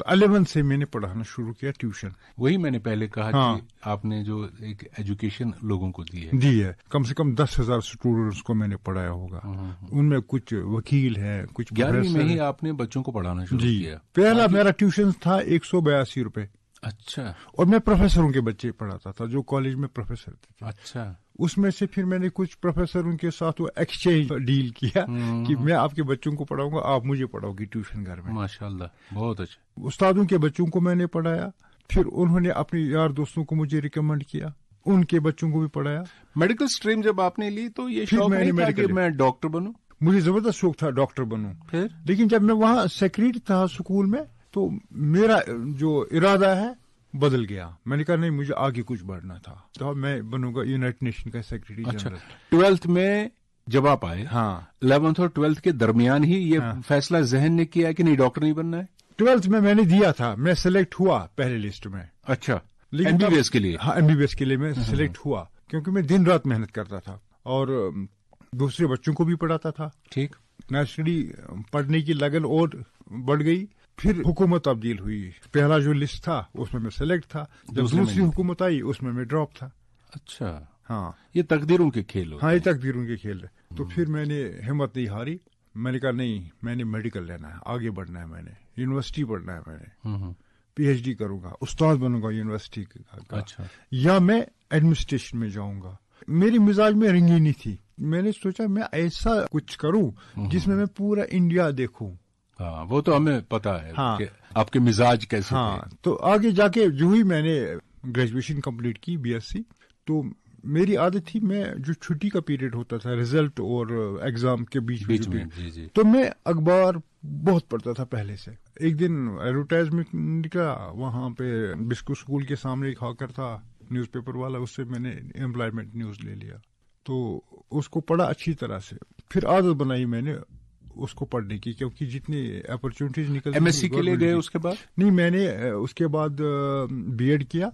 تو 11 سے میں نے پڑھانا شروع کیا ٹیوشن. وہی میں نے پہلے کہا کہ آپ نے جو ایک ایجوکیشن لوگوں کو دی ہے کم سے کم 10,000 اسٹوڈنٹس کو میں نے پڑھایا ہوگا. ان میں کچھ وکیل ہیں, کچھ 11ویں میں ہی آپ نے بچوں کو پڑھانا شروع کیا. پہلا میرا ٹیوشن تھا 182 روپے. اچھا. اور میں پروفیسروں کے بچے پڑھاتا تھا جو کالج میں پروفیسر تھے. اچھا. اس میں سے پھر میں نے کچھ پروفیسروں کے ساتھ وہ ایکسچینج ڈیل کیا کہ میں آپ کے بچوں کو پڑھاؤں گا, آپ مجھے پڑھاؤ گی ٹیوشن گھر میں. ماشاءاللہ, بہت اچھا. استادوں کے بچوں کو میں نے پڑھایا, پھر انہوں نے اپنے یار دوستوں کو مجھے ریکمینڈ کیا, ان کے بچوں کو بھی پڑھایا. میڈیکل اسٹریم جب آپ نے لی تو یہ شوق نہیں تھا کہ میں ڈاکٹر بنوں؟ مجھے زبردست شوق تھا ڈاکٹر بنوں. لیکن جب میں وہاں سیکریٹری تھا اسکول میں تو میرا جو ارادہ ہے بدل گیا. میں نے کہا نہیں, مجھے آگے کچھ بڑھنا تھا, تو میں بنوں گا یونائٹڈ نیشن کا سیکریٹری جنرل. 12th میں جب آپ آئے, 11th اور 12th کے درمیان ہی یہ فیصلہ ذہن نے کیا کہ نہیں ڈاکٹر نہیں بننا ہے؟ 12th میں نے دیا تھا, میں سلیکٹ ہوا پہلے لسٹ میں. اچھا, ایم بی بی ایس کے لیے؟ ہاں, ایم بی بی ایس کے لیے میں سلیکٹ ہوا, کیونکہ میں دن رات محنت کرتا تھا اور دوسرے بچوں کو بھی پڑھاتا تھا. ٹھیک. نیچرلی پڑھنے کی لگن اور بڑھ گئی. پھر حکومت تبدیل ہوئی, پہلا جو لسٹ تھا اس میں سلیکٹ تھا, جب دوسری حکومت آئی اس میں ڈراپ تھا. اچھا. ہاں, یہ تقدیروں کے کھیل. ہاں, یہ تقدیروں کے کھیل ہے. تو پھر میں نے ہمت نہیں ہاری, میں نے کہا نہیں, میں نے میڈیکل لینا ہے, آگے بڑھنا ہے, میں نے یونیورسٹی پڑھنا ہے, میں نے پی ایچ ڈی کروں گا, استاد بنوں گا یونیورسٹی کا. اچھا. یا میں ایڈمنسٹریشن میں جاؤں گا. میری مزاج میں رنگینی تھی, میں نے سوچا میں ایسا کچھ کروں جس میں پورا انڈیا دیکھوں. ہاں, وہ تو ہمیں پتا ہے کہ آپ کے مزاج کیسے تھے. تو آگے جا کے جو ہی میں نے گریجویشن کمپلیٹ کی, بی ایس سی, تو میری عادت تھی, میں جو چھٹی کا پیریڈ ہوتا تھا رزلٹ اور ایگزام کے بیچ میں, تو میں اخبار بہت پڑھتا تھا پہلے سے. ایک دن ایڈورٹائزمنٹ نکلا وہاں پہ, بسکو اسکول کے سامنے ایک ہاکر تھا نیوز پیپر والا, اس سے میں نے امپلائمنٹ نیوز لے لیا, تو اس کو پڑھا اچھی طرح سے. پھر عادت بنائی میں نے اس کو پڑھنے کی, کیونکہ جتنی اپرچونیٹیز نکلتی. ایم ایس سی کے لیے گئے اس کے بعد؟ نہیں, میں نے اس کے بعد بی ایڈ کیا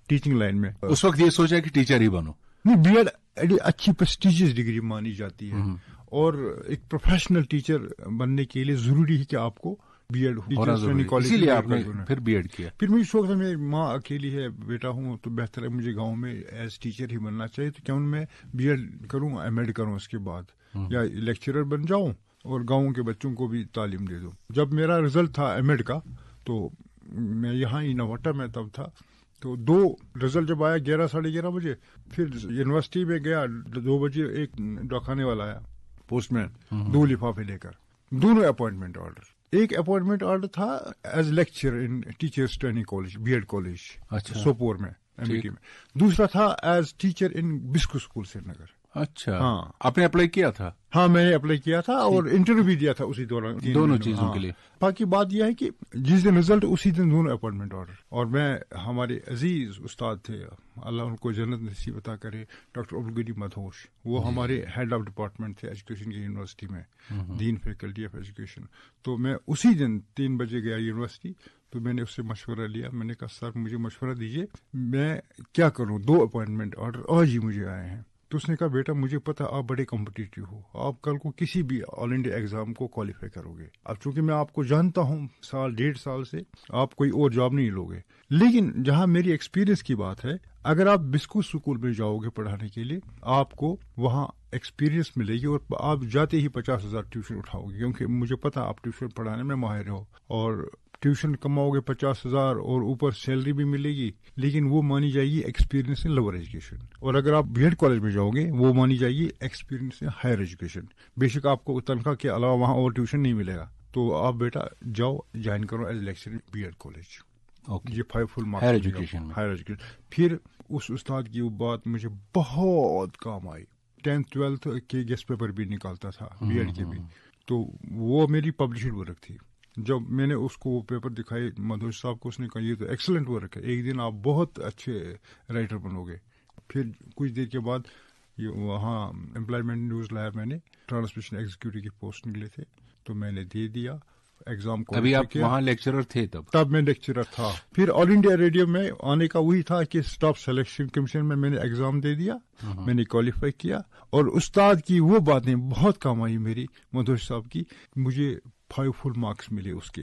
ٹیچنگ لائن میں. اس وقت یہ سوچا کہ ٹیچر ہی بنو؟ نہیں, بی ایڈ اچھی پریسٹیجیس ڈگری مانی جاتی ہے, اور ایک پروفیشنل ٹیچر بننے کے لیے ضروری ہے کہ آپ کو بی ایڈ ہو, اسی لیے آپ نے پھر بی ایڈ کیا. پھر مجھے شوق تھا, میری ماں اکیلی ہے, بیٹا ہوں, تو بہتر ہے مجھے گاؤں میں ایز ٹیچر ہی بننا چاہیے, تو کیوں میں بی ایڈ کروں, ایم ایڈ کروں اس کے بعد, یا لیکچرر بن جاؤں اور گاؤں کے بچوں کو بھی تعلیم دے دوں. جب میرا رزلٹ تھا ایم ایڈ کا, تو میں یہاں ہی نوٹا میں تب تھا, تو 2 رزلٹ جب آیا 11 ساڑھے 11 بجے, پھر یونیورسٹی میں گیا 2 بجے, ایک ڈاکانے والا آیا پوسٹ مین 2 لفافے لے کر, دونوں اپوائنٹمنٹ آرڈر. ایک اپوائنٹمنٹ آرڈر تھا as lecture in teachers training college, B Ed college Sopore میں, ایم ٹی میں. دوسرا تھا as teacher in Biscoe school Srinagar. اچھا. ہاں, آپ نے اپلائی کیا تھا؟ ہاں, میں نے اپلائی کیا تھا اور انٹرویو بھی دیا تھا اسی دوران, دونوں چیزوں کے لیے. باقی بات یہ ہے کہ جس دن رزلٹ اسی دن دونوں اپوائنٹمنٹ آرڈر. اور میں, ہمارے عزیز استاد تھے, اللہ ان کو جنت نصیب عطا کرے, ڈاکٹر عبدالغنی مدہوش, وہ ہمارے ہیڈ آف ڈپارٹمنٹ تھے ایجوکیشن کی یونیورسٹی میں, دین فیکلٹی آف ایجوکیشن. تو میں اسی دن 3 بجے گیا یونیورسٹی, تو میں نے اس سے مشورہ لیا. میں نے کہا سر مجھے مشورہ دیجیے, میں کیا کروں, 2 اپوائنٹمنٹ آرڈر آج ہی مجھے آئے ہیں. تو اس نے کہا بیٹا مجھے پتا آپ بڑے کمپٹیٹیو ہو, آپ کل کو کسی بھی آل انڈیا ایگزام کو کوالیفائی کرو گے. اب چونکہ میں آپ کو جانتا ہوں 1.5 سال سے, آپ کوئی اور جاب نہیں لوگے, لیکن جہاں میری ایکسپیرینس کی بات ہے, اگر آپ بسکو اسکول میں جاؤ گے پڑھانے کے لیے, آپ کو وہاں ایکسپیرینس ملے گی, اور آپ جاتے ہی 50,000 ٹیوشن اٹھاؤ گے, کیونکہ مجھے پتا آپ ٹیوشن پڑھانے میں ماہر ہو, اور ٹیوشن کماؤ گے 50,000 اور اوپر سیلری بھی ملے گی, لیکن وہ مانی جائے گی ایکسپیرینس ان لوور ایجوکیشن. اور اگر آپ بی ایڈ کالج میں جاؤ گے, وہ مانی جائے گی ایکسپیرینس ان ہائر ایجوکیشن. بے شک آپ کو تنخواہ کے علاوہ وہاں اور ٹیوشن نہیں ملے گا, تو آپ بیٹا جاؤ جوائن کرو as lecturer B Ed college. یہ 5 فل مارکس ہائر ایجوکیشن. پھر اس استاد کی وہ بات مجھے بہت کام آئی. 10th 12th کے گیسٹ پیپر بھی نکالتا تھا بی ایڈ کے بھی, تو وہ میری پبلشڈ ورک تھی. جب میں نے اس کو وہ پیپر دکھائی مدھوش صاحب کو, اس نے کہا یہ تو ایکسلنٹ ورک ہے, ایک دن آپ بہت اچھے رائٹر بنو گے. پھر کچھ دیر کے بعد یہ وہاں امپلائمنٹ نیوز لایا میں نے, ٹرانسمیشن ایگزیکٹو کی پوسٹ نکلے تھے, تو میں نے دے دیا ایگزام کو. ابھی آپ وہاں لیکچرر تھے تب میں لیکچرر تھا. پھر آل انڈیا ریڈیو میں آنے کا وہی تھا کہ اسٹاف سلیکشن کمیشن میں نے ایگزام دے دیا, میں نے کوالیفائی کیا, اور استاد کی وہ باتیں بہت کام آئی میری, مدھوش صاحب کی. مجھے 5 فل مارکس ملے اس کے.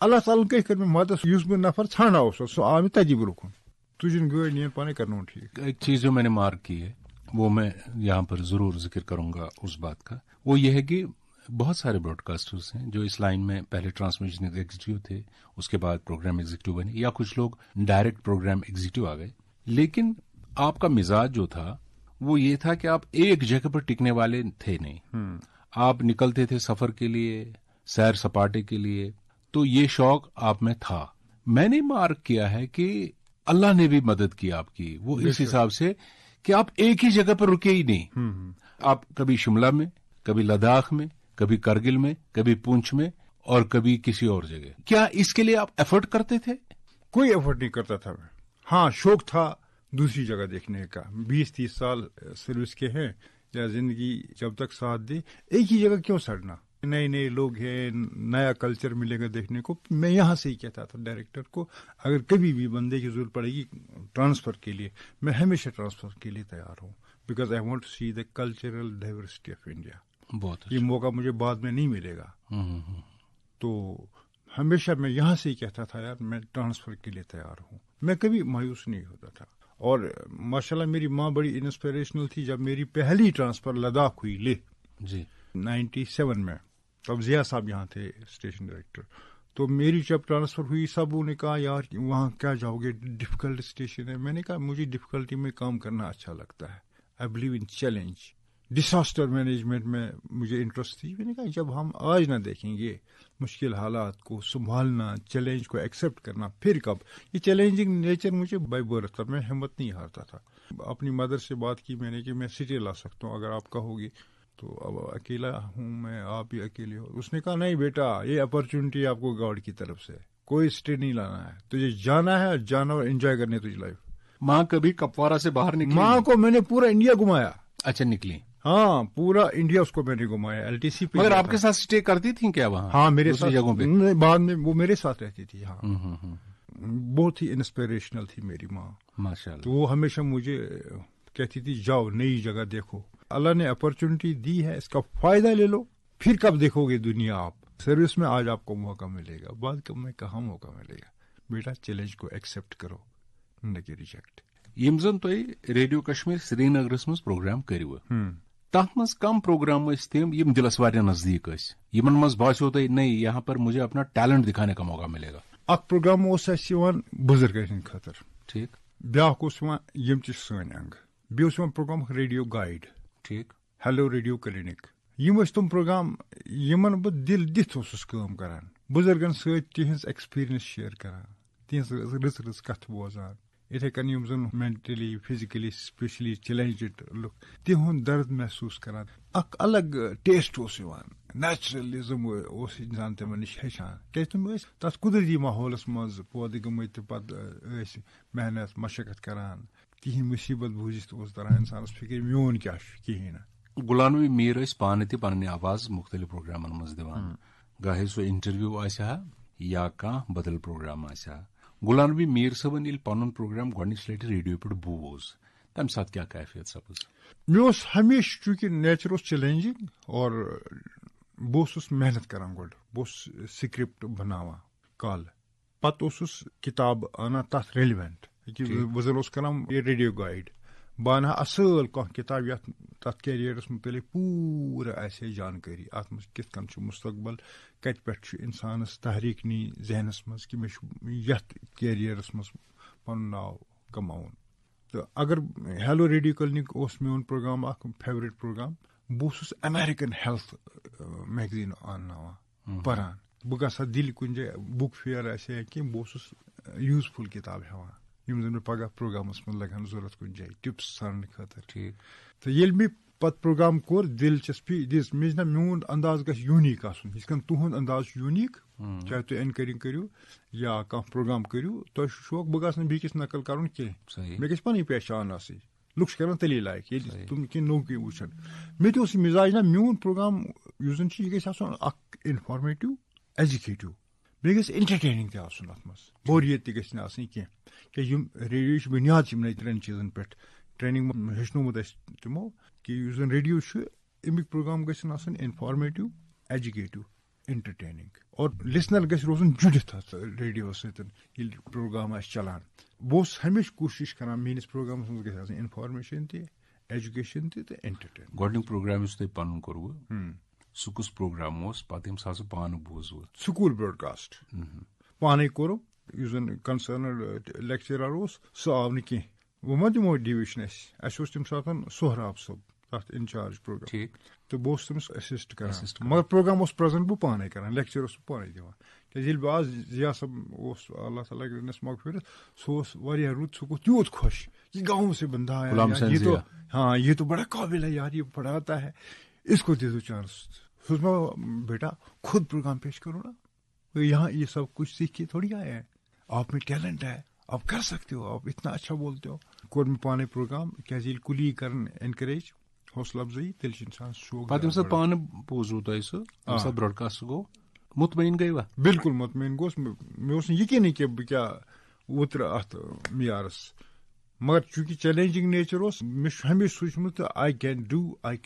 اللہ تعالیٰ کئی کر مدد اس بہ نفر ژھانڈا سہ آو مے تتی برو کن تجن گاڑی نین پانے کرنا ٹھیک. ایک چیز جو میں نے مارک کی ہے وہ میں یہاں پر ضرور ذکر کروں گا اس بات کا، وہ یہ ہے کہ بہت سارے براڈ کاسٹرز ہیں جو اس لائن میں پہلے ٹرانسمیشن ایگزیکٹو تھے، اس کے بعد پروگرام ایگزیکٹو بنے، یا کچھ لوگ ڈائریکٹ پروگرام ایگزیکٹو آ گئے. لیکن آپ کا مزاج جو تھا وہ یہ تھا کہ آپ ایک جگہ پر ٹکنے والے تھے نہیں. آپ نکلتے تھے سفر کے لیے، سیر سپاٹے کے لیے، تو یہ شوق آپ میں تھا. میں نے مارک کیا ہے کہ اللہ نے بھی مدد کی آپ کی، وہ اس حساب سے کہ آپ ایک ہی جگہ پر رکے ہی نہیں. آپ کبھی شملہ میں، کبھی لداخ میں، کبھی کرگل میں، کبھی پونچھ میں، اور کبھی کسی اور جگہ. کیا اس کے لیے آپ ایفرٹ کرتے تھے؟ کوئی ایفرٹ نہیں کرتا تھا میں. ہاں شوق تھا دوسری جگہ دیکھنے کا. 20-30 سال سروس کے ہیں یا زندگی جب تک ساتھ دے، ایک ہی جگہ کیوں سڑنا؟ نئے نئے لوگ ہیں، نیا کلچر ملے گا دیکھنے کو. میں یہاں سے ہی کہتا تھا ڈائریکٹر کو اگر کبھی بھی بندے کی ضرورت پڑے گی ٹرانسفر کے لیے، میں ہمیشہ ٹرانسفر کے لیے تیار ہوں، because I want to see the cultural diversity of India. بہت یہ موقع مجھے بعد میں نہیں ملے گا. تو ہمیشہ میں یہاں سے ہی کہتا تھا یار میں ٹرانسفر کے لیے تیار ہوں. میں کبھی مایوس نہیں ہوتا تھا. اور ماشاءاللہ میری ماں بڑی انسپریشنل تھی. جب میری پہلی ٹرانسفر لداخ ہوئی لے جی 97 میں، تب ضیاء صاحب یہاں تھے اسٹیشن ڈائریکٹر، تو میری جب ٹرانسفر ہوئی سب نے کہا یار وہاں کیا جاؤ گے، ڈفیکلٹ اسٹیشن ہے. میں نے کہا مجھے ڈفیکلٹی میں کام کرنا اچھا لگتا ہے. I believe in challenge. Disaster management میں مجھے انٹرسٹ تھی. میں نے کہا جب ہم آج نہ دیکھیں گے مشکل حالات کو سنبھالنا، چیلنج کو ایکسیپٹ کرنا، پھر کب؟ یہ چیلنجنگ نیچر مجھے بائی برتھ تھا. میں ہمت نہیں ہارتا تھا. اپنی مدر سے بات کی میں نے کہ میں سٹی لا سکتا ہوں اگر آپ کہو گی. تو اب اکیلا ہوں میں، آپ بھی اکیلے ہو. اس نے کہا نہیں بیٹا، یہ اپرچونٹی آپ کو گاڈ کی طرف سے، کوئی اسٹے نہیں لانا ہے، تجھے جانا ہے، جانا اور انجوائے کرنے تجھے لائف. ماں کبھی کپوارہ سے باہر نکلی؟ ماں کو میں نے پورا انڈیا گھمایا. اچھا نکلی. ہاں پورا انڈیا اس کو میں نے گھمایا. LTC پہ. مگر آپ کے ساتھ اسٹے کرتی تھیں کیا وہاں؟ ہاں میرے ساتھ جگہوں پہ بعد میں وہ میرے ساتھ رہتی تھی. ہاں بہت ہی انسپریشنل تھی میری ماں ماشاءاللہ. تو وہ ہمیشہ مجھے کہتی تھی جاؤ نئی جگہ دیکھو، اللہ نے اپرچونٹی دی ہے، اس کا فائدہ لے لو، پھر کب دیکھو گے دنیا. آپ سروس میں آج آپ کو موقع ملے گا، بعد کب میں کہاں موقع ملے گا. بیٹا چیلنج کو ایکسیپٹ کرو، نہ کہ ریجیکٹ. یم زن تھی ریڈیو کشمیر سری نگرس مز پروگرام کرو، تک مز کم پروگرام تم یم دلس واریاہ نزدیک یمن مز باسیو تھی نہیں یہاں پر مجھے اپنا ٹیلنٹ دکھانے کا موقع ملے گا؟ اک پروگرام بزرگن ہند خاطر، ٹھیک. بیاکھ یم چھ سن انگ، بیس پروگرام ریڈیو گائیڈ، ٹھیک. Hello radio clinic. یم تم پروگرام یمن بہ دل دتھ کام کران، بزرگن ست تہذ ایکسپیرینس شیئر کران، تہذ رٕژ رٕژ کتھ بوزان. اتھے کن یم زن مینٹلی فزیکلی اسپیشلی چیلنجڈ لُکھ تہند درد محسوس کران، اک الگ ٹیسٹ نیچرلزم انسان تمن نش ہچان. کیازِ تم تس قدرتی ماحولس مز پودٕ گٔمٕتۍ تہٕ پتہٕ محنت مشقت کران. تہند مصیبت بوٗزِتھ تران انسانس فکر میون کیا کہین نہ. غلام نبی میر پانے تہ پننہِ آواز مختلف پروگرامن مز دِوان، گاہے سُہ انٹرویو آسہِ یا کانٛہہ بدل پروگرام آسہِ. غلام نبی میر صٲبن ییٚلہِ پنُن پروگرام گۄڈنِچ لٹہِ ریڈیو پٮ۪ٹھ بوز تمہِ ساتہٕ کیٛاہ کیفیت سپٕز؟ مےٚ ہمیشہ چونکہ نیچر چیلنجنگ اور بہٕ محنت کران. گۄڈٕ بہٕ سکرپٹ بناوان کالہٕ، پتہٕ کتاب انان تتھ ریلیونٹ. بہٕ زن کران ریڈیو گائیڈ، بہٕ انہا اصل کانٛہہ کتاب یتھ تتھ کیریئرس متعلق پوٗرٕ آسہِ جانکٲری، اتھ منٛز کِتھ کٔنۍ چھُ مستقبل، کتہِ پٮ۪ٹھ چھُ انسانس تحریک نی ذہنس منٛز کہ مےٚ چھُ یتھ کیریئرس منٛز پنُن ناو کماوُن. تہٕ اگر ہیلو ریڈیو کلینک اوس میون پروگرام اکھ فیورٹ پروگرام. بہٕ اوسُس امیرِکن ہیلتھ میگزیٖن انناوان پران. بہٕ گژھٕ ہا دِلہِ کُنہِ جایہِ بُک فِیر آسہِ یا کینٛہہ، بہٕ اوسُس یوٗزفُل کِتاب ہٮ۪وان یم زن مےٚ پگاہ پروگرامس منٛز لگن ضروٗرت کُنہِ جایہِ ٹِپس ژھانڈنہٕ خٲطرٕ. تہٕ ییٚلہِ مےٚ پتہٕ پروگرام کوٚر دلچسپی دِژ مےٚ نہ میون انداز گژھِ یوٗنیٖک آسُن، یِتھ کٔنۍ تُہُنٛد انداز چھُ یوٗنیٖک. چاہے تُہۍ اینکرنگ کٔرِو یا کانٛہہ پروگرام کٔرِو، تۄہہِ چھُ شوق بہٕ گژھٕ نہٕ بیٚکِس نقل کرُن کینٛہہ، مےٚ گژھِ پنٕنۍ پہچان آسٕنۍ. لُکھ چھِ کران تیٚلی لایک ییٚلہِ تِم کینٛہہ نوٚو کینٛہہ وٕچھن. مےٚ تہِ اوس یہِ مِزاج نہ میون پروگرام یُس زن چھُ یہِ گژھِ آسُن اکھ انفارمیٹِو ایجوکیٹِو، بیٚیہِ گژھِ انٹرٹیننگ تہِ آسُن اتھ منٛز، بوریت تہِ گژھِ نہٕ آسٕنۍ کینٛہہ. کیازِ یم ریڈیو چھِ بنیاد چھِ یِمنٕے ترٛٮ۪ن چیٖزن پٮ۪ٹھ ٹریننگ ہیٚچھنومُت اَسہِ تِمو کہِ یُس زن ریڈیو چھُ امیُک پروگرام گژھن آسٕنۍ انفارمیٹِو، ایجوکیٹِو، انٹرٹیننگ اور لسنر گژھِ روزُن جُڑِتھ اَتھ ریڈیو سۭتۍ ییٚلہِ پروگرام آسہِ چلان. بہٕ اوسُس ہمیشہِ کوٗشِش کران میٲنِس پروگرامس منٛز گژھِ آسٕنۍ انفارمیشن تہِ ایجوکیشن تہِ تہٕ انٹرٹینمنٹ. گۄڈنیُک پروگرام یُس تۄہہِ پنُن کوٚروٕ سُہ کُس پروگرام اوس پتہٕ ییٚمہِ ساتہٕ سُہ پانہٕ بوٗزوٕ؟ سکوٗل براڈکاسٹ پانے کوٚرُم. یُس زن کنسرنڈ لیکچرر اوس سُہ آو نہٕ کینٛہہ. وۄنۍ ما دِمو ڈِوِشن اَسہِ اوس تمہِ ساتہٕ سہراب صٲب تتھ انچارج پروگرام تہٕ بہٕ اوسُس تٔمِس اسسٹ کران مگر پروگرام اوس پریزنٹ بہٕ پانے کران لیکچر اوسُس بہٕ پانے دِوان. کیازِ ییٚلہِ بہٕ آز ضیا صٲب اوس اللہ تعالیٰ کٔرِنس مغفرت سُہ اوس واریاہ رُت سُہ گوٚو تیوٗت خۄش یہ گاؤں سے بندہ آیا ہاں یہ تو بڑا قابل ہے یار یہ پڑھاتا ہے اس کو دے دو چانس. سو بیٹا خود پروگرام پیش کرو نا یہاں یہ سب کچھ سیکھ کے تھوڑی آیا ہے آپ میں ٹیلنٹ ہے آپ کر سکتے ہو آپ اتنا اچھا بولتے ہو. کوٚر مےٚ پانے پروگرام کیازِ ییٚلہِ کُلی کرن انکریج حوصلہ افزٲیی تیٚلہِ چھُ انسان شوق. پتہٕ ییٚمہِ ساتہٕ پانہٕ بوٗزوٕ تۄہہِ سُہ ییٚمہِ ساتہٕ براڈکاسٹ گوٚو مطمعین گٔیوا؟ بالکل مطمعین گوس. مےٚ اوس نہٕ یقیٖنٕے کہِ بہٕ کیٛاہ وُترٕ اتھ معیارس مگر چوٗنکہِ چیلینجِنگ نیچر اوس مےٚ چھُ ہمیشہِ سوٗنٛچمُت I can do I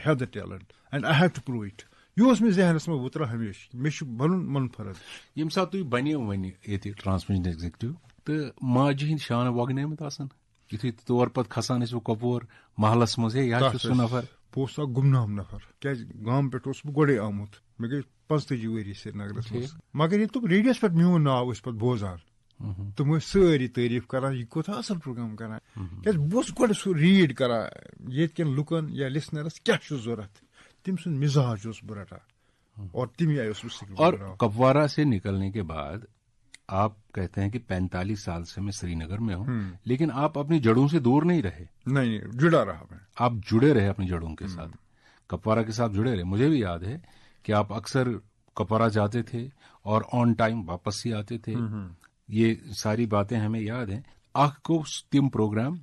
have the talent and I have to prove it. یہِ اوس مےٚ ذہنس منٛز وُتران ہمیشہِ مےٚ چھُ بنُن منفرد. ییٚمہِ ساتہٕ تُہۍ بنیو وۄنۍ ییٚتہِ ٹرانسمیشن ایگزیکٹو تہٕ ماجہِ ہٕنٛدۍ شانہٕ وۄگنٲومٕتۍ آسان یُتھُے تور پتہٕ کھسان ٲسِو کۄپوور محلس منٛز ہے یہِ حظ چھُ سُہ نفر. بہٕ اوسُس اکھ گمنام نفر کیازِ گامہٕ پٮ۪ٹھ اوسُس بہٕ گۄڈے آمُت. مےٚ گٔے 45 ؤری سرینگرس منٛز مگر ییٚلہِ تِم ریڈیوس پٮ۪ٹھ میون ناو ٲسۍ پتہٕ بوزان تِم ٲسۍ سٲری تعریٖف کران یہِ کوٗتاہ اصل پروگرام کران. کیازِ بہٕ اوسُس گۄڈٕ سُہ ریٖڈ کران ییٚتہِ کٮ۪ن لُکن یا لسنرس کیاہ چھُ ضوٚرتھ تٔمۍ سُنٛد مزاج اوسُس بہٕ رٹان اور تمی آیہِ اوسُس بہٕ. اور کپوارہ سے نکلنے کے بعد آپ کہتے ہیں کہ 45 سال سے میں سری نگر میں ہوں لیکن آپ اپنی جڑوں سے دور نہیں رہے. نہیں جڑا رہا میں. آپ جڑے رہے اپنی جڑوں کے ساتھ کپوارہ کے ساتھ جڑے رہے. مجھے بھی یاد ہے کہ آپ اکثر کپوارہ جاتے تھے اور آن ٹائم واپس ہی آتے تھے. یہ ساری باتیں ہمیں یاد ہیں. اکھ گوٚو تِم پروگرام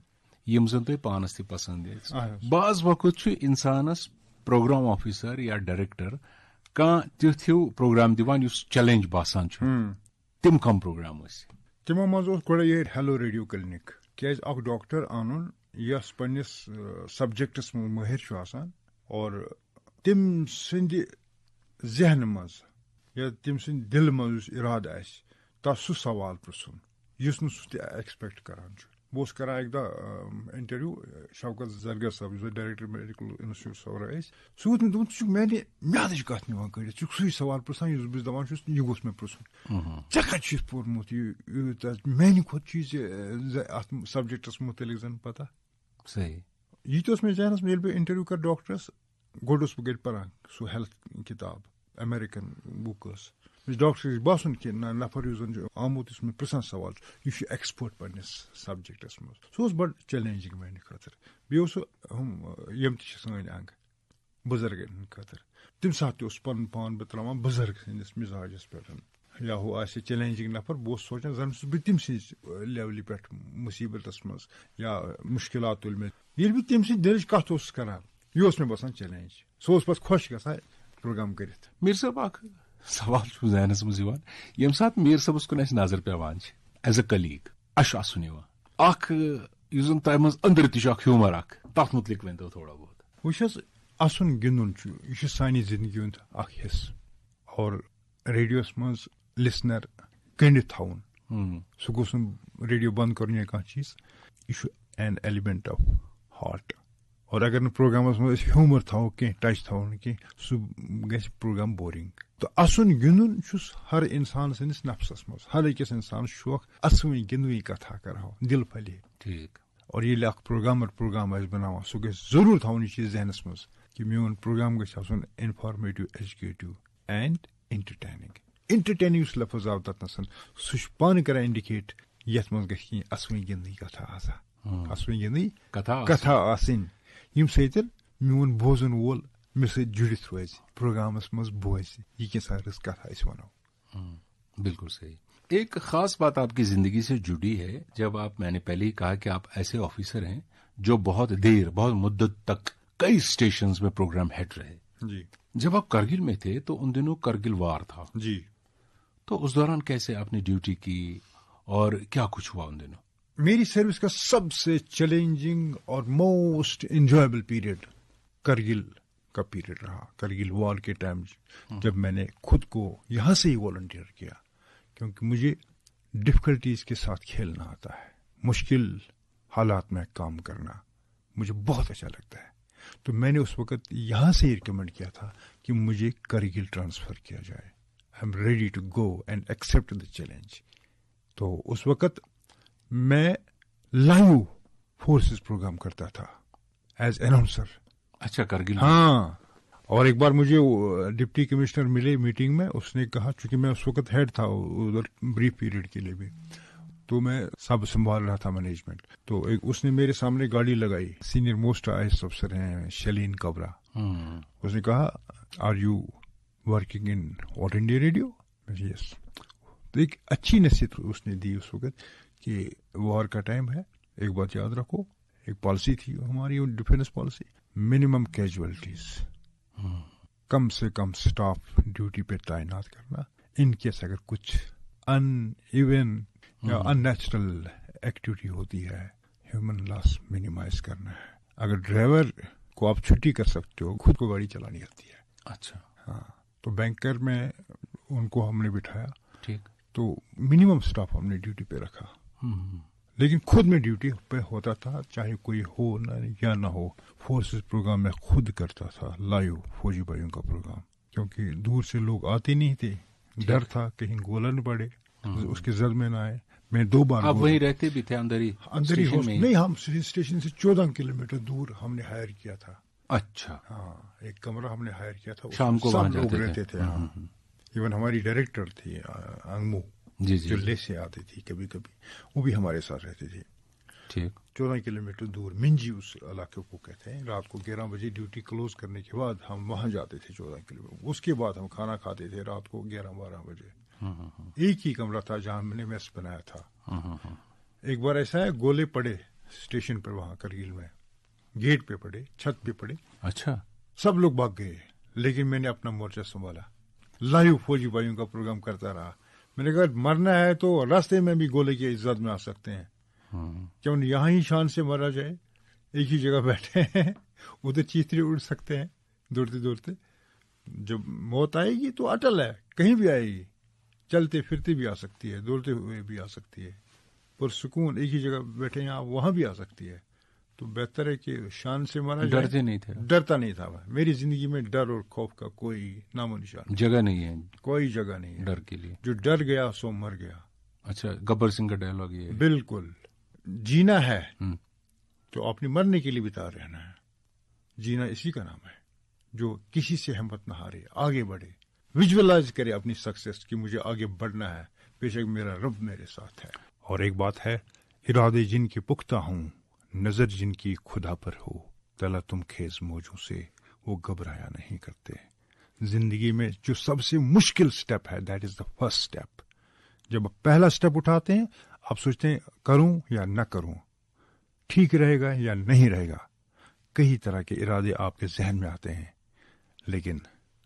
یم زن تۄہہِ پانس تہِ پسند ٲسۍ. بعض وقت چھُ انسانس پروگرام آفیسر یا ڈائریکٹر کانٛہہ تیُتھ ہیوٗ پروگرام دِوان یُس چیلنج باسان چھُ. تِم کم پروگرام ٲسۍ؟ تِمو منٛز اوس گۄڈے یہِ ہیلو ریڈیو کلنِک. کیازِ اکھ ڈاکٹر اَنُن یۄس پننِس سبجیکٹس منٛز مٲہر چھُ آسان اور تٔمۍ سٕنٛدِ ذہنہٕ منٛز یا تٔمۍ سٕنٛدِ دِلہٕ منٛز یُس اِرادٕ آسہِ تتھ سُہ سوال پرژھُن یُس نہٕ سُہ تہِ ایکسپیکٹ کران چھُ. بہٕ اوسُس کران اکہِ دۄہ انٹرویو شوکت زرگر صٲب یُس ڈائریکٹر میڈیکل انسٹیٹیوٹ صورہ ٲسۍ سُہ ووت مےٚ دوٚپُن ژٕ چھُکھ میانہِ میادٕچ کتھ نِوان کٔڑِتھ ژٕ چھُکھ سُے سوال پرژھان یُس بہٕ دپان چھُس یہِ گوٚژھ مےٚ پرژھُن. ژےٚ کتہِ چھُتھ پوٚرمُت یہِ میانہِ کھۄتہٕ چھُے ژےٚ اتھ سبجیکٹس مُتعلق زن پتہ. صحیح. یہِ تہِ اوس مےٚ ذہنس منٛز ییٚلہِ بہٕ انٹرویو کرٕ ڈاکٹرس گۄڈٕ اوسُس بہٕ گرِ پران سُہ ہیلتھ کِتاب امیرِکن بُک ٲس. ڈاکٹر گژھِ باسُن کہِ نہ نفر یُس زن چھُ آمُت یُس مےٚ پرژھان سوال چھُ یہِ چھُ ایکسپٲرٹ پننِس سبجیکٹس منٛز. سُہ اوس بڑٕ چیلینجِنگ میانہِ خٲطرٕ. بیٚیہِ اوس سُہ یِم تہِ چھِ سٲنۍ انگ بُزرگن ہٕنٛدِ خٲطرٕ تمہِ ساتہٕ تہِ اوس پنُن پان بہٕ تراوان بُزرگ سٕنٛدِس مزاجس پٮ۪ٹھ یا ہُہ آسہِ چیلینجِنگ نفر بہٕ اوسُس سونچان زن چھُس بہٕ تٔمۍ سٕنٛزِ لیولہِ پٮ۪ٹھ مُصیبتس منٛز یا مُشکلات تُلۍ مےٚ. ییٚلہِ بہٕ تٔمۍ سٕنٛدِ دِلٕچ کتھ اوسُس کران یہِ اوس مےٚ باسان چیلینج. سُہ اوس پتہٕ خۄش گژھان پروگرام کٔرِتھ. میٖر صٲب اکھ سوال چھُ ذہنس منٛز یِوان ییٚمہِ ساتہٕ میٖر صٲبس کُن اَسہِ نظر پیوان چھِ ایز اے کلیٖگ اَسہِ چھُ اَسُن یِوان اکھ یُس زن تۄہہِ منٛز أنٛدرٕ تہِ چھُ اکھ ہیوٗمر اکھ تتھ مُتعلق ؤنۍتو تھوڑا بہت. وٕچھ حظ اَسُن گِنٛدُن چھُ یہِ چھُ سانہِ زندگی ہُنٛد اکھ حصہٕ اور ریڈیوس منٛز لسنر کٔنڈِتھ تھاوُن سُہ گوٚژھ نہٕ ریڈیو بنٛد کرُن یا کانٛہہ چیٖز. یہِ چھُ این ایلمنٹ آف ہارٹ اور اگر نہٕ پروگرامس منٛز أسۍ ہیوٗمر تھاوو کینٛہہ ٹچ تھاوو نہٕ کینٛہہ سُہ گژھِ پروگرام بورِنگ. تہٕ اَسُن گِنٛدُن چھُس ہر انسان سٕنٛدِس نفسس منٛز ہر أکِس انسانس شوق اَسوٕنۍ گِنٛدوٕنۍ کتھا کرہو دل پھلے. ٹھیٖک. اور ییٚلہِ اکھ پروگرامر پروگرام آسہِ بناوان سُہ گژھِ ضروٗر تھاوُن یہِ چیٖز ذہنس منٛز کہِ میون پروگرام گژھِ آسُن انفارمیٹو ایجوکیٹو اینڈ انٹرٹینِنگ. انٹرٹینِنگ یُس لفظ آو تتنس سُہ چھُ پانہٕ کران انڈِکیٹ یتھ منٛز گژھِ کینٛہہ اَسوٕنۍ گِنٛدنٕۍ کتھا آسان اَسوٕنۍ گِنٛدنٕۍ کتھا آسٕنۍ ییٚمہِ سۭتۍ میون بوزن وول مےٚ سۭتۍ جُڑِتھ روزِ پروگرامس منٛز بوزِ یہِ کیٛاہ رٕژ کتھا أسۍ ونو. بالکل صحیح. ایک خاص بات آپ کی زندگی سے جڑی ہے جب آپ میں نے پہلے ہی کہا کہ آپ ایسے آفیسر ہیں جو بہت دیر بہت مدت تک کئی اسٹیشنز میں پروگرام ہیڈ رہے. جی. جب آپ کرگل میں تھے تو ان دنوں کرگل وار تھا. جی. تو اس دوران کیسے آپ نے ڈیوٹی کی اور کیا کچھ ہوا ان دنوں؟ میری سروس کا سب سے چیلنجنگ اور موسٹ انجوائبل پیریڈ کرگل کا پیریڈ رہا، کرگل وار کے ٹائم جب میں نے خود کو یہاں سے ہی والنٹیئر کیا، کیونکہ مجھے ڈفیکلٹیز کے ساتھ کھیلنا آتا ہے، مشکل حالات میں کام کرنا مجھے بہت اچھا لگتا ہے. تو میں نے اس وقت یہاں سے ہی ریکمینڈ کیا تھا کہ مجھے کرگل ٹرانسفر کیا جائے. I am ready to go and accept the challenge. تو اس وقت میں لائیو فورسز پروگرام کرتا تھا ایز اناؤنسر. اچھا، کرگل. ہاں. اور ایک بار مجھے ڈپٹی کمشنر ملے میٹنگ میں، اس نے کہا، چونکہ میں اس وقت ہیڈ تھا ادھر بریف پیریڈ کے لیے بھی، تو میں سب سنبھال رہا تھا مینجمنٹ. تو اس نے میرے سامنے گاڑی لگائی، سینئر موسٹ IAS افسر ہیں شلین کبرا. اس نے کہا are you working in All India Radio? Yes. تو ایک اچھی نصیحت اس نے دی اس وقت کہ وار کا ٹائم ہے، ایک بات یاد رکھو، ایک پالیسی تھی ہماری ڈیفینس پالیسی، منیمم کیجویلٹیز، کم سے کم سٹاف ڈیوٹی پہ تعینات کرنا، ان کیس اگر کچھ ان ایون یا ان نیچرل ایکٹیویٹی ہوتی ہے، ہیومن لاس منیمائز کرنا ہے. اگر ڈرائیور کو آپ چھٹی کر سکتے ہو، خود کو گاڑی چلانی آتی ہے. اچھا. ہاں. تو بینکر میں ان کو ہم نے بٹھایا، ٹھیک. تو منیمم سٹاف ہم نے ڈیوٹی پہ رکھا، لیکن خود میں ڈیوٹی پہ ہوتا تھا، چاہے کوئی ہو یا نہ ہو. فورسز پروگرام میں خود کرتا تھا لائیو فوجی بھائیوں کا پروگرام، کیونکہ دور سے لوگ آتے نہیں تھے، ڈر تھا کہیں گولا نہ پڑے، اس کے زد میں نہ آئے. میں 2 بار آپ وہیں رہتے بھی تھے اندر ہی نہیں، ہم اسٹیشن سے 14 کلومیٹر دور ہم نے ہائر کیا تھا. اچھا. ہاں، ایک کمرہ ہم نے ہائر کیا تھا، شام کو وہاں لوگ رہتے تھے. ہاں. ایون ہماری ڈائریکٹر تھی انگمو، جو لے سے آتی تھی کبھی کبھی، وہ بھی ہمارے ساتھ رہتی تھی. ٹھیک. 14 کلومیٹر دور منجی اس علاقے کو کہتے ہیں. رات کو 11 بجے ڈیوٹی کلوز کرنے کے بعد ہم وہاں جاتے تھے 14 کلومیٹر. اس کے بعد ہم کھانا کھاتے تھے رات کو 11-12 بجے. ایک ہی کمرہ تھا جہاں میں نے میس بنایا تھا. ایک بار ایسا ہے، گولے پڑے اسٹیشن پر وہاں کرگل میں، گیٹ پہ پڑے، چھت پہ پڑے. اچھا. سب لوگ بھاگ گئے، لیکن میں نے اپنا مورچہ سنبھالا، لائیو فوجی بھائیوں کا پروگرام کرتا رہا. میں نے کہا مرنا ہے تو راستے میں بھی گولے کی عزت میں آ سکتے ہیں، کیوں یہاں ہی شان سے مرا جائے. ایک ہی جگہ بیٹھے ہیں، ادھر چیترے اڑ سکتے ہیں دوڑتے دوڑتے. جب موت آئے گی تو اٹل ہے، کہیں بھی آئے گی، چلتے پھرتے بھی آ سکتی ہے، دوڑتے ہوئے بھی آ سکتی ہے. پرسکون ایک ہی جگہ بیٹھے ہیں آپ، وہاں بھی آ سکتی ہے. تو بہتر ہے کہ شان سے مرا جائے. ڈرتے نہیں تھے؟ ڈرتا نہیں تھا. میری زندگی میں ڈر اور خوف کا کوئی نام و نشان، جگہ نہیں ہے، کوئی جگہ نہیں ہے ڈر کے لیے. جو ڈر گیا سو مر گیا. اچھا، گبر سنگھ کا ڈائلاگ یہ ہے. بالکل. جینا ہے تو اپنی مرنے کے لیے بھی تیار رہنا ہے. جینا اسی کا نام ہے جو کسی سے ہمت نہ ہارے، آگے بڑھے، ویژولائز کرے اپنی سکسیس کہ مجھے آگے بڑھنا ہے، بے شک میرا رب میرے ساتھ ہے. اور ایک بات ہے، ارادے جن کے پختہ ہوں، نظر جن کی خدا پر ہو، تلا تم خیز موجوں سے وہ گھبرایا نہیں کرتے. زندگی میں جو سب سے مشکل سٹیپ ہے، that is the first step. جب آپ پہلا سٹیپ اٹھاتے ہیں، آپ سوچتے ہیں کروں یا نہ کروں، ٹھیک رہے گا یا نہیں رہے گا. کئی طرح کے ارادے آپ کے ذہن میں آتے ہیں، لیکن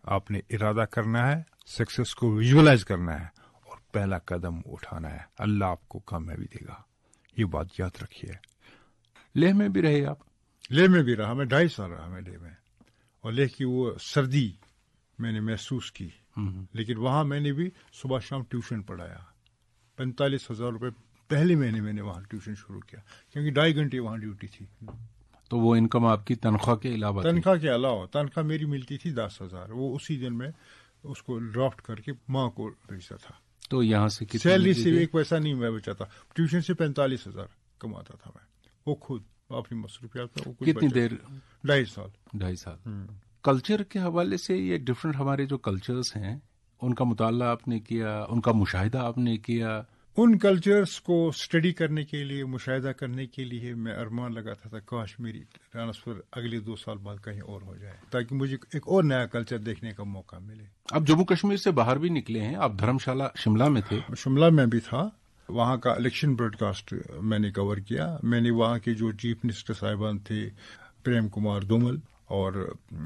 آپ نے ارادہ کرنا ہے، سکسیس کو ویژولائز کرنا ہے اور پہلا قدم اٹھانا ہے. اللہ آپ کو کامیابی دے گا، یہ بات یاد رکھیے. لیہ میں بھی رہے آپ؟ لیہ میں بھی رہا، میں 2.5 سال رہا میں لیہ میں. اور لیہ کی وہ سردی میں نے محسوس کی. لیکن وہاں میں نے بھی صبح شام ٹیوشن پڑھایا. 45,000 روپے پہلے مہینے میں نے وہاں ٹیوشن شروع کیا، کیونکہ 2.5 گھنٹے وہاں ڈیوٹی تھی. تو وہ انکم آپ کی تنخواہ کے علاوہ؟ تنخواہ کے علاوہ. تنخواہ میری ملتی تھی 10,000، وہ اسی دن میں اس کو ڈرافٹ کر کے ماں کو بھیجتا تھا. تو یہاں سے سیلری سے ایک پیسہ نہیں میں بچاتا. ٹیوشن سے 45,000 کماتا تھا میں، وہ خود اپنی مصروفیات میں. کتنی دیر؟ 2.5 سال. 2.5 سال. کلچر کے حوالے سے یہ ڈفرینٹ ہمارے جو کلچرز ہیں ان کا مطالعہ آپ نے کیا، ان کا مشاہدہ آپ نے کیا؟ ان کلچرز کو اسٹڈی کرنے کے لیے، مشاہدہ کرنے کے لیے میں ارمان لگاتا تھا کاش میری ٹرانسفر اگلے 2 سال بعد کہیں اور ہو جائے، تاکہ مجھے ایک اور نیا کلچر دیکھنے کا موقع ملے. آپ جموں کشمیر سے باہر بھی نکلے ہیں، آپ دھرم شالہ شملہ میں تھے. شملہ میں بھی تھا. وہاں کا الیکشن براڈ کاسٹ میں نے کور کیا. میں نے وہاں کے جو چیف منسٹر صاحبان تھے، پریم کمار دومل اور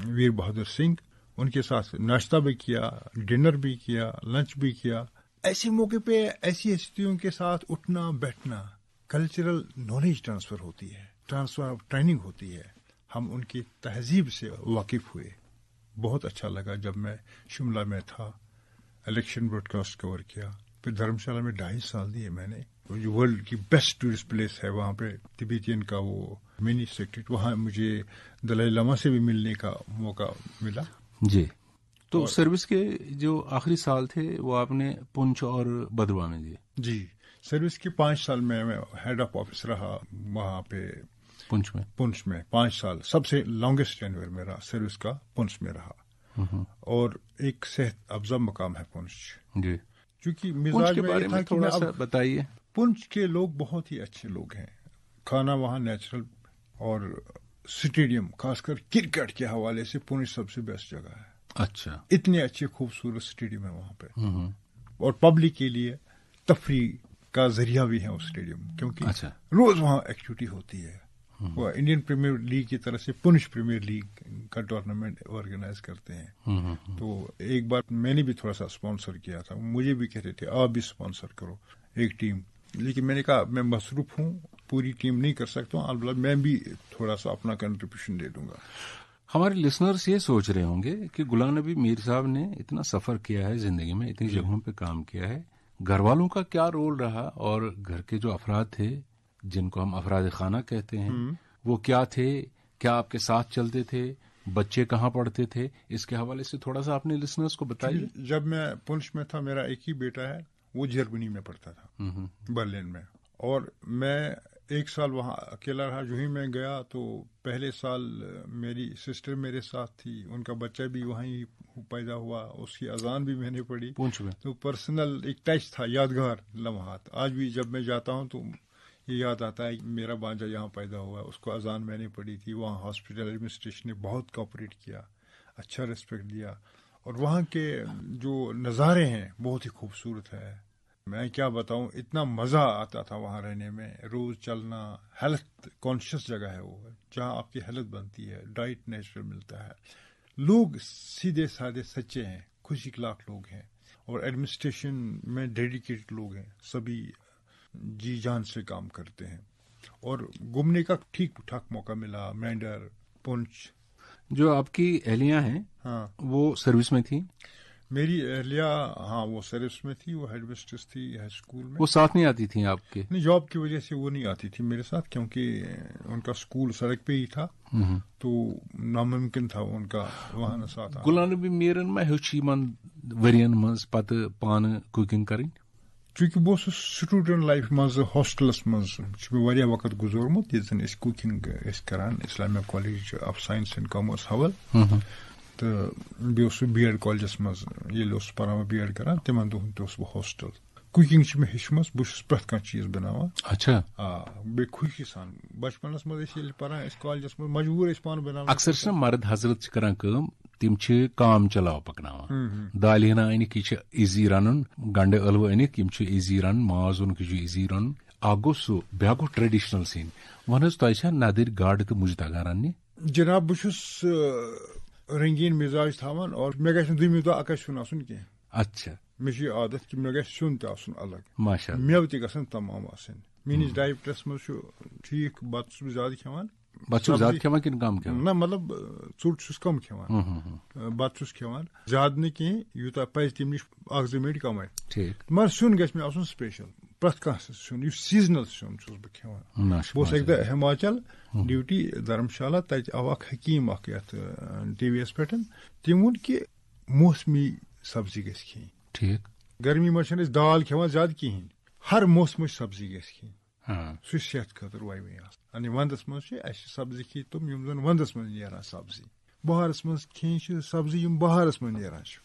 ویر بہادر سنگھ، ان کے ساتھ ناشتہ بھی کیا، ڈنر بھی کیا، لنچ بھی کیا. ایسے موقع پہ ایسی ہستیوں کے ساتھ اٹھنا بیٹھنا، کلچرل نالج ٹرانسفر ہوتی ہے، ٹرانسفر آف ٹریننگ ہوتی ہے. ہم ان کی تہذیب سے واقف ہوئے. بہت اچھا لگا جب میں شملہ میں تھا، الیکشن براڈ کاسٹ کور کیا. پھر دھرمشالہ میں 2.5 سال دیے میں نے. جو ورلڈ کی بیسٹ ٹورسٹ پلیس ہے وہاں پہ تبیتین کا وہ منی سیکٹریٹ، وہاں مجھے دلائی لاما سے بھی ملنے کا موقع ملا. جی. تو سروس کے جو آخری سال تھے وہ آپ نے پونچھ اور بدرواہ میں دیے؟ جی، سروس کے 5 سال میں ہیڈ آف آفس رہا وہاں پہ پونچھ میں 5 سال. سب سے لانگیسٹ ٹینور میرا سروس کا پونچھ میں رہا. اور ایک صحت افزا مقام ہے پونچھ. جی. کیونکہ مزاج میں یہ تھا کہ تھوڑا سا بتائیے. پونچھ کے لوگ بہت ہی اچھے لوگ ہیں، کھانا وہاں نیچرل، اور اسٹیڈیم خاص کر کرکٹ کے حوالے سے پونچھ سب سے بیسٹ جگہ ہے. اچھا. اتنے اچھے خوبصورت اسٹیڈیم ہے وہاں پہ. اور پبلک کے لیے تفریح کا ذریعہ بھی ہے اس اسٹیڈیم، کیونکہ روز وہاں ایکٹیویٹی ہوتی ہے. وہ انڈین پریمیئر لیگ کی طرف سے پونچھ پریمیئر لیگ کا ٹورنامنٹ آرگنائز کرتے ہیں. تو ایک بار میں نے بھی تھوڑا سا اسپانسر کیا تھا، مجھے بھی کہتے تھے آپ بھی اسپانسر کرو ایک ٹیم، لیکن میں نے کہا میں مصروف ہوں، پوری ٹیم نہیں کر سکتا ہوں، البتہ میں بھی تھوڑا سا اپنا کنٹریبیوشن دے دوں گا. ہمارے لسنرز یہ سوچ رہے ہوں گے کہ غلام نبی میر صاحب نے اتنا سفر کیا ہے زندگی میں، اتنی جگہوں پہ کام کیا ہے، گھر والوں کا کیا رول رہا، اور گھر کے جو افراد تھے جن کو ہم افراد خانہ کہتے ہیں وہ کیا تھے، کیا آپ کے ساتھ چلتے تھے، بچے کہاں پڑھتے تھے، اس کے حوالے سے تھوڑا سا اپنے لسنرز کو بتائیے. جب میں پونچھ میں تھا میرا ایک ہی بیٹا ہے، وہ جرمنی میں پڑھتا تھا، برلن میں، اور میں 1 سال وہاں اکیلا رہا. جو ہی میں گیا تو پہلے سال میری سسٹر میرے ساتھ تھی، ان کا بچہ بھی وہیں پیدا ہوا، اس کی اذان بھی میں نے پڑھی. تو پرسنل ایک ٹچ تھا، یادگار لمحات. آج بھی جب میں جاتا ہوں تو یہ یاد آتا ہے کہ میرا بانجا یہاں پیدا ہوا، اس کو اذان میں نے پڑھی تھی. وہاں ہاسپٹل ایڈمنسٹریشن نے بہت کوآپریٹ کیا، اچھا ریسپیکٹ دیا، اور وہاں کے جو نظارے ہیں بہت ہی خوبصورت ہے. میں کیا بتاؤں، اتنا مزہ آتا تھا وہاں رہنے میں، روز چلنا. ہیلتھ کانشیس جگہ ہے وہ، جہاں آپ کی ہیلتھ بنتی ہے، ڈائٹ نیچرل ملتا ہے. لوگ سیدھے سادے سچے ہیں، خوش اخلاق لوگ ہیں، اور ایڈمنسٹریشن میں ڈیڈیکیٹڈ لوگ ہیں، سبھی جی جان سے کام کرتے ہیں. اور گھومنے کا ٹھیک ٹھاک موقع ملا، مینڈر، پونچھ. جو آپ کی اہلیہ ہیں وہ سروس میں تھیں؟ میری اہلیہ وہ سروس میں تھی، وہ ہیڈ مسٹریس تھی ہائی اسکول میں. وہ ساتھ نہیں آتی تھیں آپ کے؟ نہیں، جاب کی وجہ سے وہ نہیں آتی تھی میرے ساتھ، کیونکہ ان کا اسکول سڑک پہ ہی تھا، تو ناممکن تھا ان کا وہاں نہ ساتھ. غلام نبی میرن ما ہیوچ یمن ورین منز پتہ پانہ کوکنگ کریں؟ چونکہ بہت سٹوڈنٹ لائف مز ہاسٹلس مز واریاہ وقت گزورمت، ییٚتہِ زن أسۍ کوکنگ کران Islamia College of Science and Commerce حول، تو بیٚیہِ اوسُس بی ایڈ کالجس مز ییٚلہِ اوسُس پران بی ایڈ کران، تِمن دۄہن تہِ اوسُس بہٕ ہاسٹل. کوکنگ چھِ مےٚ ہیٚچھمٕژ، بہٕ چھُس پرٛٮ۪تھ کانٛہہ چیٖز بناوان. اچھا. بیٚیہِ خوشی سان. بچپنس منٛز ٲسۍ ییٚلہِ پران أسۍ کالجس منٛز مجبوٗر ٲسۍ پانہٕ بناوان. اکثر چھِ مرد حضرت چھِ کران کٲم، تِم چھِ کام چلاو پکناوان. دالہِ ہنا أنِکھ، یہِ چھِ ایزی رنُن، گنڈٕ ٲلوٕ أنِکھ، یِم چھِ ایزی رنُن، ماز اوٚنُکھ، یہِ چھُ ایزی رنُن. اکھ گوٚو سُہ، بیٛاکھ گوٚو ٹریڈیشنل سِنۍ. وَن حظ تۄہہِ چھا نَدٕرۍ گاڈٕ تہٕ مُجہِ تگان رننہِ؟ جناب بہٕ چھُس رنگیٖن مِزاج تھاوان، اور مےٚ گژھِ نہٕ دوٚیمہِ دۄہ اکے سیُن آسُن کینٛہہ. اچھا. مےٚ چھُ یہِ عادت کہِ مےٚ گژھِ سیُن تہِ آسُن الگ، ماشاء اللہ. میوٕ تہِ گژھن تمام آسٕنۍ. میٲنِس ڈایٹس منٛز چھُ ٹھیٖک، بتہٕ چھُس بہٕ زیادٕ کھٮ۪وان. بتہٕ چھُ زیادٕ کھٮ۪وان کِنہٕ کم کھٮ۪وان؟ نہ مطلب ژوٚٹ چھُس کم کھٮ۪وان، بتہٕ چھُس کھٮ۪وان زیادٕ نہٕ کینٛہہ، یوٗتاہ پزِ تمہِ نِش 1-2 میٖٹۍ کمے. مگر سیُن گژھِ مےٚ آسُن سپیشل، پرٛٮ۪تھ کانٛہہ سیُن یُس سیٖزنل سیُن چھُس بہٕ کھٮ۪وان. بہٕ اوسُس اکہِ دۄہ ہماچل ڈیوٹی دھرمشالہ، تتہِ آو اکھ حکیٖم اکھ یتھ ٹی وی یس پٮ۪ٹھ، تٔمۍ ووٚن کہِ موسمی سبزی گژھِ کھیٚنۍ. ٹھیک. گرمی منٛز چھِنہٕ أسۍ دال کھٮ۪وان زیادٕ کِہیٖنۍ، ہر موسمٕچ سبزی گژھِ کھیٚنۍ، سُہ چھُ صحت خٲطرٕ واریاہ اصل. یعنی ونٛدس منٛز چھِ اَسہِ سبزی کھیٚنۍ تِم یِم زن ونٛدس منٛز نیران سبزی، بہارس منٛز کھیٚنۍ چھِ سبزی یِم بہارس منٛز نیران چھِ،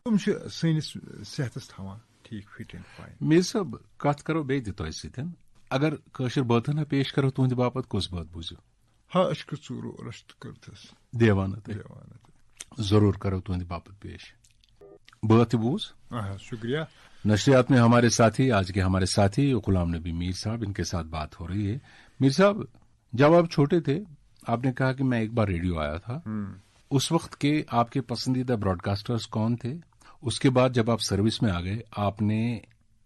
تِم چھِ سٲنِس صحتس تھاوان ٹھیک فٹ اینڈ فاین. میر صٲب کتھ کرو بیٚیہِ تہِ تۄہہِ سۭتۍ، اگر کٲشِر بٲتھن پیش کرو تُہنٛدِ باپت کُس بٲتھ بوٗزِو؟ عشقہٕ ژوٗرو رشتہٕ کٔرتھس دیوانہٕ ضرور کرو تُہنٛدِ باپت پیش. بٲتھ بوز. شکریہ. نشریات میں ہمارے ساتھی، آج کے ہمارے ساتھی غلام نبی میر صاحب، ان کے ساتھ بات ہو رہی ہے. میر صاحب، جب آپ چھوٹے تھے آپ نے کہا کہ میں ایک بار ریڈیو آیا تھا، اس وقت کے آپ کے پسندیدہ براڈ کاسٹرز کون تھے؟ اس کے بعد جب آپ سروس میں آ گئے آپ نے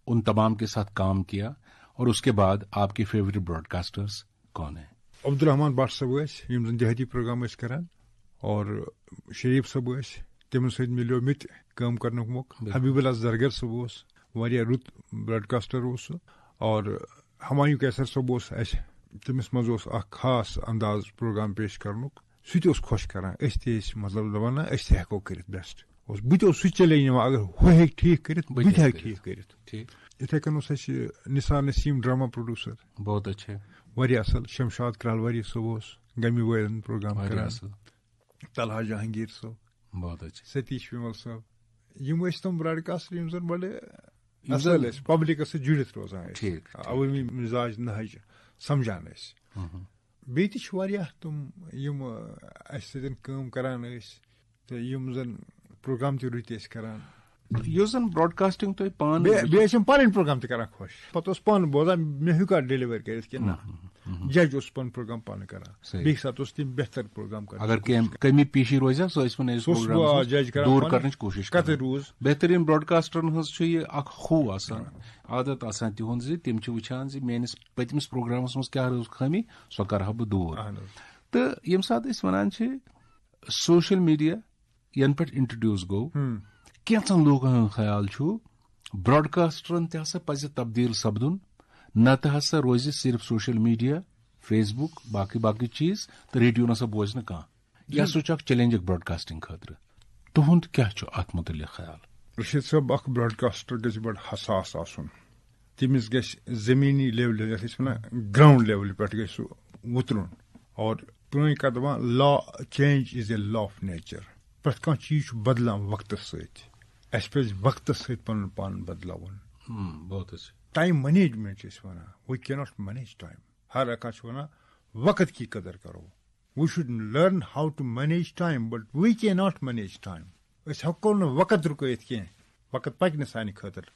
ان تمام کے ساتھ کام کیا، اور اس کے بعد آپ کے فیوریٹ براڈ کاسٹرز کون ہیں؟ عبدالرحمان بٹ صٲب ٲسۍ یِم زن دہٲتی پروگرام ٲسۍ کران، اور شریف صٲب ٲسۍ تِمن سۭتۍ مِلیو مےٚ تہِ کٲم کرنُک موقعہٕ. حبیب اللہ زرگر صٲب اوس واریاہ رُت براڈکاسٹر اوس سُہ. اور ہمایوں کیسر صٲب اوس اَسہِ تٔمِس منٛز اوس اکھ خاص انداز پروگرام پیش کرنُک. سُہ تہِ اوس خۄش کران. أسۍ تہِ ٲسۍ مطلب دپان نہ أسۍ تہِ ہٮ۪کو کٔرِتھ بیسٹ. بہٕ تہِ اوس سُہ چیلینج نِوان اگر ہُہ ہیٚکہِ ٹھیٖک کٔرِتھ بہٕ تہِ ہٮ۪کہٕ ٹھیٖک کٔرِتھ. یِتھے کٔنۍ اوس اَسہِ نثار نسیٖم ڈراما پروڈیوسر بہت اچھے واریاہ اصل. شمشاد کرالواری صٲب اوس غمی وٲلٮ۪ن پروگرام کران. طلحہ جہانگیر صٲب بہت اچھے. ستیش ومل صٲب. یِم ٲسۍ تِم براڈکاسٹر یِم زن بڑٕ اصل ٲسۍ پبلکس سۭتۍ جُڑِتھ روزان ٲسۍ عوٲمی مزاج نہج سمجھان ٲسۍ. بیٚیہِ تہِ چھِ واریاہ تِم یِم اَسہِ سۭتۍ کٲم کران ٲسۍ تہٕ یِم زن پروگرام تہِ رٕتۍ ٲسۍ کران. یُس زن براڈکاسٹنگ تۄہہِ پانہٕ بیٚیہِ ٲسۍ یِم پنٕنۍ پروگرام تہِ کران خۄش. پتہٕ اوس پانہٕ بوزان مےٚ ہیوٚکا ڈیلِور کٔرِتھ کِنہٕ نہ. جج اوس پنُن پروگرام پانہٕ کران. بیٚیہِ ساتہٕ اوس تِم بہتر پروگرام کران. اگر کینٛہہ کمی پیشی روزِ سۄ ٲسۍ وۄنۍ جج کران دوٗر کرنٕچ کوٗشش کتہِ روٗز. بہتریٖن براڈکاسٹرن ہٕنٛز چھُ یہِ اکھ خوٗ آسان عادت آسان تِہُنٛد زِ تِم چھِ وٕچھان زِ میٲنِس پٔتمِس پروگرامس منٛز کیاہ روٗز خٲمی سۄ کرٕ ہا بہٕ دوٗر. تہٕ ییٚمہِ ساتہٕ أسۍ وَنان چھِ سوشل میڈیا ینہٕ پٮ۪ٹھ انٹرڈیوٗس گوٚو کینٛژن لوٗکن ہُنٛد خیال چھُ براڈکاسٹرن تہِ ہسا پزِ تبدیٖل سپدُن نتہٕ ہسا روزِ صرف سوشل میڈیا فیس بُک باقٕے چیٖز تہٕ ریڈیو نسا بوزِ نہٕ کانٛہہ. یہِ ہسا چھُ اکھ چیلینجُک براڈکاسٹنگ خٲطرٕ. تُہُنٛد کیاہ چھُ اتھ مُتعلق خیال؟ رشید صٲب اکھ براڈکاسٹر گژھِ بڑٕ حساس آسُن. تٔمِس گژھِ زٔمیٖنی لیولہِ یتھ أسۍ وَنان گراوُنڈ لیولہِ پٮ۪ٹھ گژھِ سُہ وُترُن. اور پرٲنۍ کتھ دپان law change is a law of nature. پرٛٮ۪تھ کانٛہہ چیٖز چھُ بدلان وقتس سۭتۍ. اَسہِ پزِ وقتس سۭتۍ پنُن پان بدلاوُن. ٹایم مینیجمنٹ چھِ أسۍ وَنان وی کی ناٹ مینیج ٹایم. ہر کانٛہہ چھُ وَنان وقت کی قدر کرو. We should learn how to manage time but we can not manage time. أسۍ ہٮ۪کو نہٕ وقت رُکٲیِتھ کینٛہہ. وقت پکہِ نہٕ سانہِ خٲطرٕ.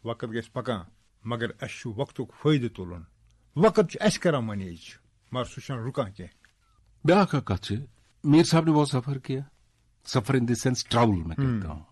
وقت گژھِ پکان مگر اَسہِ چھُ وقتُک فٲیدٕ تُلُن. وقت چھُ اَسہِ کران مینیج مگر سُہ چھُنہٕ رُکان کینٛہہ. بیاکھ اکھ کتھ چھِ میر صاحب نے وہ سفر کیا سفر ان دی سینس ٹریول میں کہتا ہوں.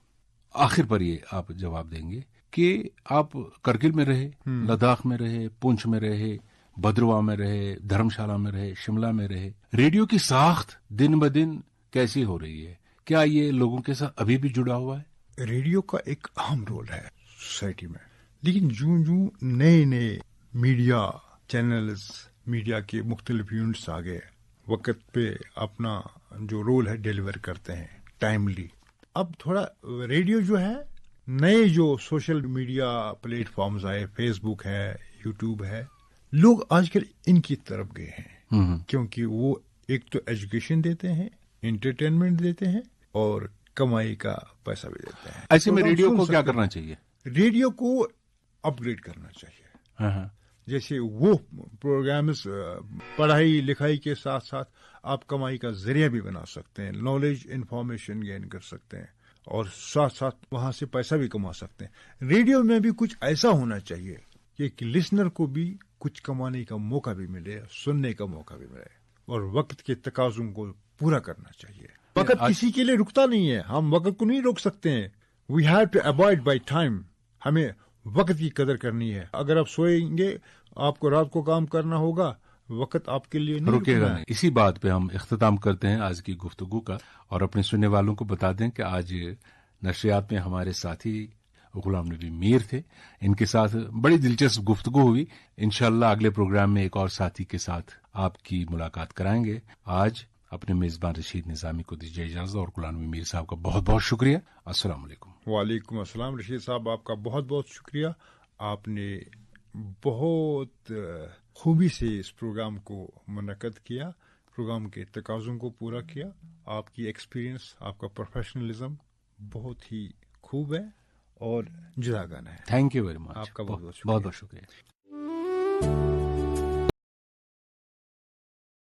آخر پر یہ آپ جواب دیں گے کہ آپ کرگل میں رہے لداخ میں رہے پونچھ میں رہے بدرواہ میں رہے دھرم شالہ میں رہے شملہ میں رہے. ریڈیو کی ساخت دن بدن کیسی ہو رہی ہے؟ کیا یہ لوگوں کے ساتھ ابھی بھی جڑا ہوا ہے؟ ریڈیو کا ایک اہم رول ہے سوسائٹی میں. لیکن جو نئے میڈیا چینلز میڈیا کے مختلف یونٹس آ گئے وقت پہ اپنا جو رول ہے ڈیلیور کرتے ہیں ٹائملی. اب تھوڑا ریڈیو جو ہے نئے جو سوشل میڈیا پلیٹ فارمز آئے فیس بک ہے یوٹیوب ہے لوگ آج کل ان کی طرف گئے ہیں کیونکہ وہ ایک تو ایجوکیشن دیتے ہیں انٹرٹینمنٹ دیتے ہیں اور کمائی کا پیسہ بھی دیتے ہیں. ایسے میں ریڈیو کو کیا کرنا چاہیے؟ ریڈیو کو اپ گریڈ کرنا چاہیے. جیسے وہ پروگرامز پڑھائی لکھائی کے ساتھ ساتھ آپ کمائی کا ذریعہ بھی بنا سکتے ہیں. نالج انفارمیشن گین کر سکتے ہیں اور ساتھ ساتھ وہاں سے پیسہ بھی کما سکتے ہیں. ریڈیو میں بھی کچھ ایسا ہونا چاہیے کہ لسنر کو بھی کچھ کمانے کا موقع بھی ملے سننے کا موقع بھی ملے اور وقت کے تقاضوں کو پورا کرنا چاہیے. وقت کسی کے لیے رکتا نہیں ہے. ہم وقت کو نہیں روک سکتے ہیں. We have to abide by time. ہمیں وقت کی قدر کرنی ہے. اگر آپ سوئیں گے آپ کو رات کو کام کرنا ہوگا وقت آپ کے لیے نہیں رکے گا. اسی بات پہ ہم اختتام کرتے ہیں آج کی گفتگو کا اور اپنے سننے والوں کو بتا دیں کہ آج نشریات میں ہمارے ساتھی غلام نبی میر تھے. ان کے ساتھ بڑی دلچسپ گفتگو ہوئی. انشاءاللہ اگلے پروگرام میں ایک اور ساتھی کے ساتھ آپ کی ملاقات کرائیں گے. آج اپنے میزبان رشید نظامی کو دیجیے اجازت اور غلام نبی میر صاحب کا بہت بہت شکریہ. السلام علیکم. وعلیکم السلام. رشید صاحب آپ کا بہت بہت شکریہ. آپ نے بہت خوبی سے اس پروگرام کو منعقد کیا. پروگرام کے تقاضوں کو پورا کیا. آپ کی ایکسپیرینس آپ کا پروفیشنلزم بہت ہی خوب ہے اور جداگانہ ہے. Thank you very much. آپ کا بہت بہت شکریہ.